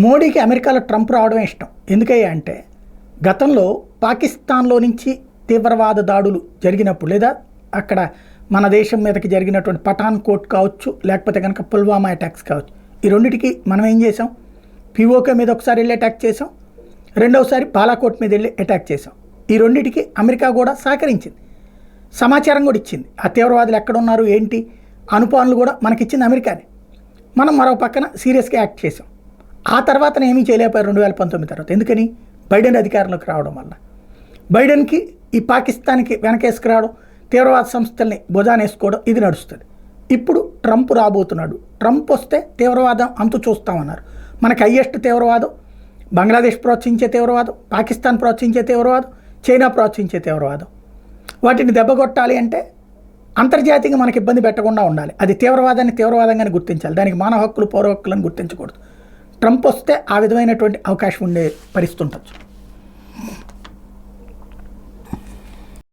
మోడీకి అమెరికాలో ట్రంప్ రావడమే ఇష్టం. ఎందుకయ్యా అంటే గతంలో పాకిస్తాన్లో నుంచి తీవ్రవాద దాడులు జరిగినప్పుడు లేదా అక్కడ మన దేశం మీదకి జరిగినటువంటి పఠాన్ కోట్ కావచ్చు, లేకపోతే కనుక పుల్వామా అటాక్స్ కావచ్చు, ఈ రెండింటికి మనం ఏం చేసాం? పిఓకే మీద ఒకసారి వెళ్ళి అటాక్ చేసాం, రెండవసారి బాలాకోట్ మీద వెళ్ళి అటాక్ చేసాం. ఈ రెండింటికి అమెరికా కూడా సహకరించింది, సమాచారం కూడా ఇచ్చింది. ఆ తీవ్రవాదులు ఎక్కడున్నారు ఏంటి అనుపానులు కూడా మనకిచ్చింది అమెరికానే. మనం మరో పక్కన సీరియస్గా యాక్ట్ చేసాం. ఆ తర్వాత ఏమీ చేయలేకపోయారు 2019 తర్వాత. ఎందుకని? బైడెన్ అధికారంలోకి రావడం వల్ల. బైడెన్కి ఈ పాకిస్తాన్కి వెనకేసుకురావడం, తీవ్రవాద సంస్థల్ని భుజానేసుకోవడం ఇది నడుస్తుంది. ఇప్పుడు ట్రంప్ రాబోతున్నాడు. ట్రంప్ వస్తే తీవ్రవాదం అంతు చూస్తామన్నారు. మనకి హయ్యెస్ట్ తీవ్రవాదం బంగ్లాదేశ్ ప్రోత్సహించే తీవ్రవాదం, పాకిస్తాన్ ప్రోత్సహించే తీవ్రవాదం, చైనా ప్రోత్సహించే తీవ్రవాదం. వాటిని దెబ్బకొట్టాలి అంటే అంతర్జాతీయంగా మనకి ఇబ్బంది పెట్టకుండా ఉండాలి. అది తీవ్రవాదాన్ని తీవ్రవాదంగానే గుర్తించాలి, దానికి మానవ హక్కులు పౌర హక్కులను గుర్తించకూడదు. ట్రంప్ వస్తే ఆ విధమైనటువంటి అవకాశం ఉండే పరిస్థితి ఉండొచ్చు.